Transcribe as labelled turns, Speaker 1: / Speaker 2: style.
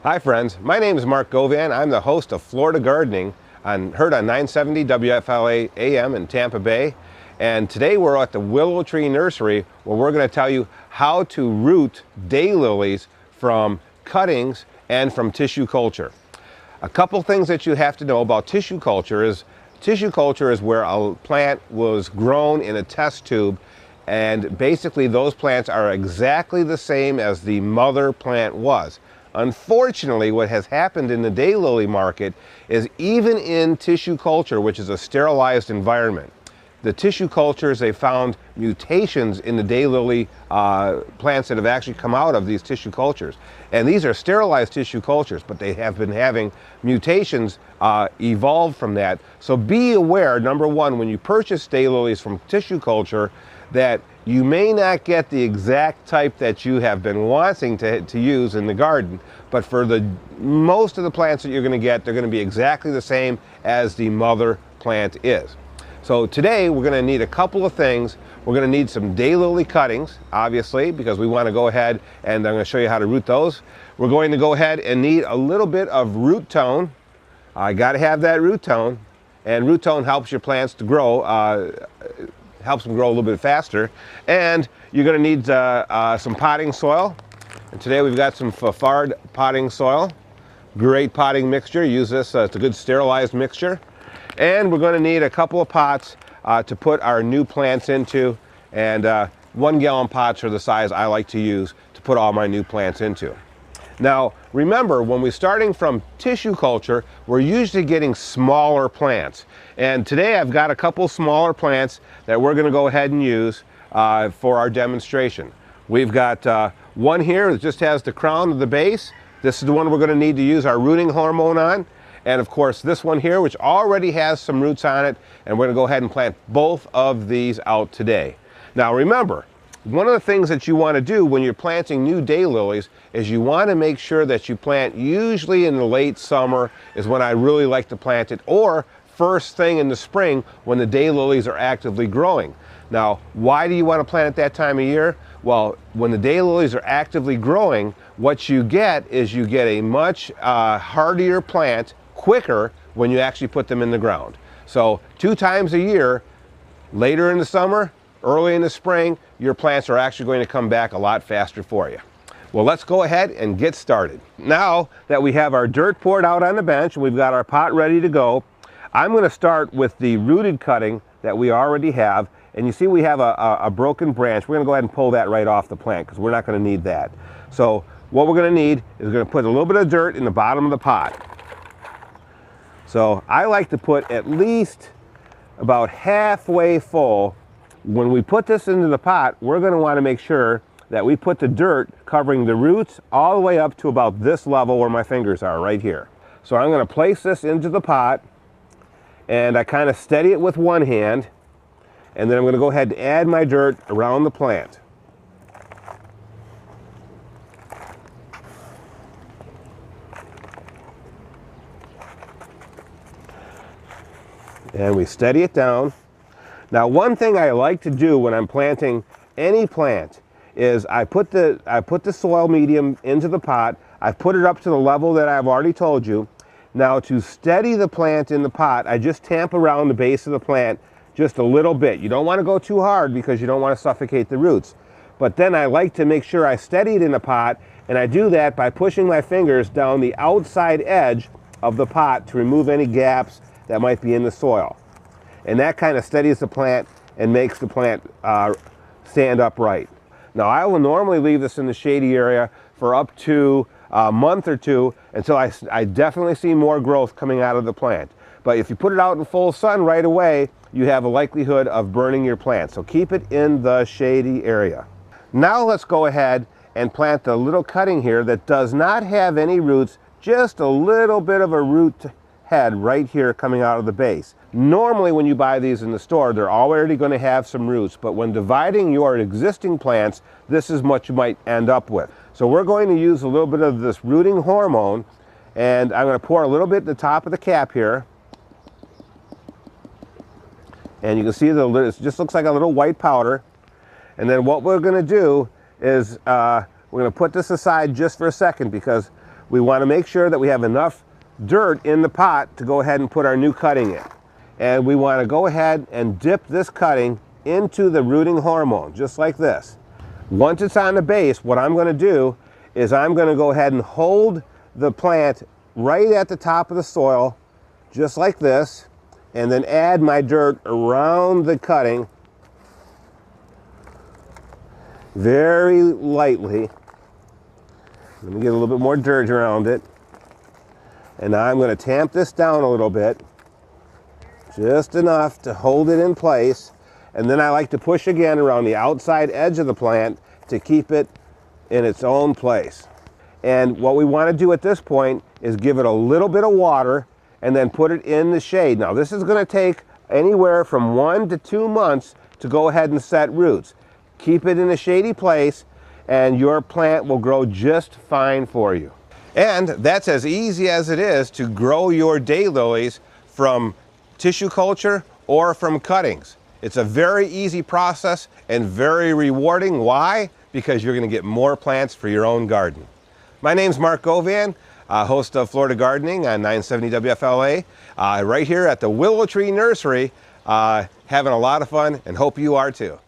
Speaker 1: Hi friends, my name is Mark Govan. I'm the host of Florida Gardening, heard on 970 WFLA AM in Tampa Bay. And today we're at the Willow Tree Nursery where we're going to tell you how to root daylilies from cuttings and from tissue culture. A couple things that you have to know about tissue culture is where a plant was grown in a test tube, and basically those plants are exactly the same as the mother plant was. Unfortunately, what has happened in the daylily market is even in tissue culture, which is a sterilized environment, the tissue cultures, they found mutations in the daylily plants that have actually come out of these tissue cultures. And these are sterilized tissue cultures, but they have been having mutations evolved from that. So be aware, number one, when you purchase daylilies from tissue culture, that you may not get the exact type that you have been wanting to use in the garden, but for most of the plants that you're going to get, they're going to be exactly the same as the mother plant is. So today we're going to need a couple of things. We're going to need some daylily cuttings, obviously, because we want to go ahead and I'm going to show you how to root those. We're going to go ahead and need a little bit of root tone. I got to have that root tone, and root tone helps your plants to grow. Helps them grow a little bit faster. And you're going to need some potting soil. And today we've got some Fafard potting soil. Great potting mixture. Use this. It's a good sterilized mixture. And we're going to need a couple of pots to put our new plants into. And 1 gallon pots are the size I like to use to put all my new plants into. Now, remember, when we're starting from tissue culture, we're usually getting smaller plants. And today I've got a couple smaller plants that we're going to go ahead and use for our demonstration. We've got one here that just has the crown of the base. This is the one we're going to need to use our rooting hormone on. And of course, this one here, which already has some roots on it, and we're going to go ahead and plant both of these out today. Now remember, one of the things that you want to do when you're planting new daylilies is you want to make sure that you plant usually in the late summer is when I really like to plant it, or first thing in the spring when the daylilies are actively growing. Now, why do you want to plant at that time of year? Well, when the daylilies are actively growing, what you get is you get a much hardier plant quicker when you actually put them in the ground. So 2 times a year, later in the summer, early in the spring, your plants are actually going to come back a lot faster for you. Well, let's go ahead and get started. Now that we have our dirt poured out on the bench and we've got our pot ready to go, I'm going to start with the rooted cutting that we already have. And you see we have a broken branch. We're going to go ahead and pull that right off the plant because we're not going to need that. So what we're going to need is we're going to put a little bit of dirt in the bottom of the pot. So I like to put at least about halfway full. When we put this into the pot, we're going to want to make sure that we put the dirt covering the roots all the way up to about this level where my fingers are, right here. So I'm going to place this into the pot, and I kind of steady it with one hand, and then I'm going to go ahead and add my dirt around the plant. And we steady it down. Now, one thing I like to do when I'm planting any plant is I put the soil medium into the pot. I put it up to the level that I've already told you. Now, to steady the plant in the pot, I just tamp around the base of the plant just a little bit. You don't want to go too hard because you don't want to suffocate the roots. But then I like to make sure I steady it in the pot, and I do that by pushing my fingers down the outside edge of the pot to remove any gaps that might be in the soil. And that kind of steadies the plant and makes the plant stand upright. Now, I will normally leave this in the shady area for up to a month or two until I definitely see more growth coming out of the plant. But if you put it out in full sun right away, you have a likelihood of burning your plant. So keep it in the shady area. Now let's go ahead and plant the little cutting here that does not have any roots, just a little bit of a root head right here coming out of the base. Normally when you buy these in the store, they're already going to have some roots, but when dividing your existing plants, this is what you might end up with. So we're going to use a little bit of this rooting hormone, and I'm going to pour a little bit at the top of the cap here. And you can see it just looks like a little white powder. And then what we're going to do is we're going to put this aside just for a second, because we want to make sure that we have enough dirt in the pot to go ahead and put our new cutting in. And we want to go ahead and dip this cutting into the rooting hormone, just like this. Once it's on the base, what I'm going to do is I'm going to go ahead and hold the plant right at the top of the soil, just like this, and then add my dirt around the cutting very lightly. Let me get a little bit more dirt around it. And now I'm going to tamp this down a little bit, just enough to hold it in place. And then I like to push again around the outside edge of the plant to keep it in its own place. And what we want to do at this point is give it a little bit of water and then put it in the shade. Now this is going to take anywhere from 1 to 2 months to go ahead and set roots. Keep it in a shady place and your plant will grow just fine for you. And that's as easy as it is to grow your daylilies from tissue culture or from cuttings. It's a very easy process and very rewarding. Why? Because you're going to get more plants for your own garden. My name's Mark Govan, host of Florida Gardening on 970 WFLA, right here at the Willow Tree Nursery, having a lot of fun and hope you are too.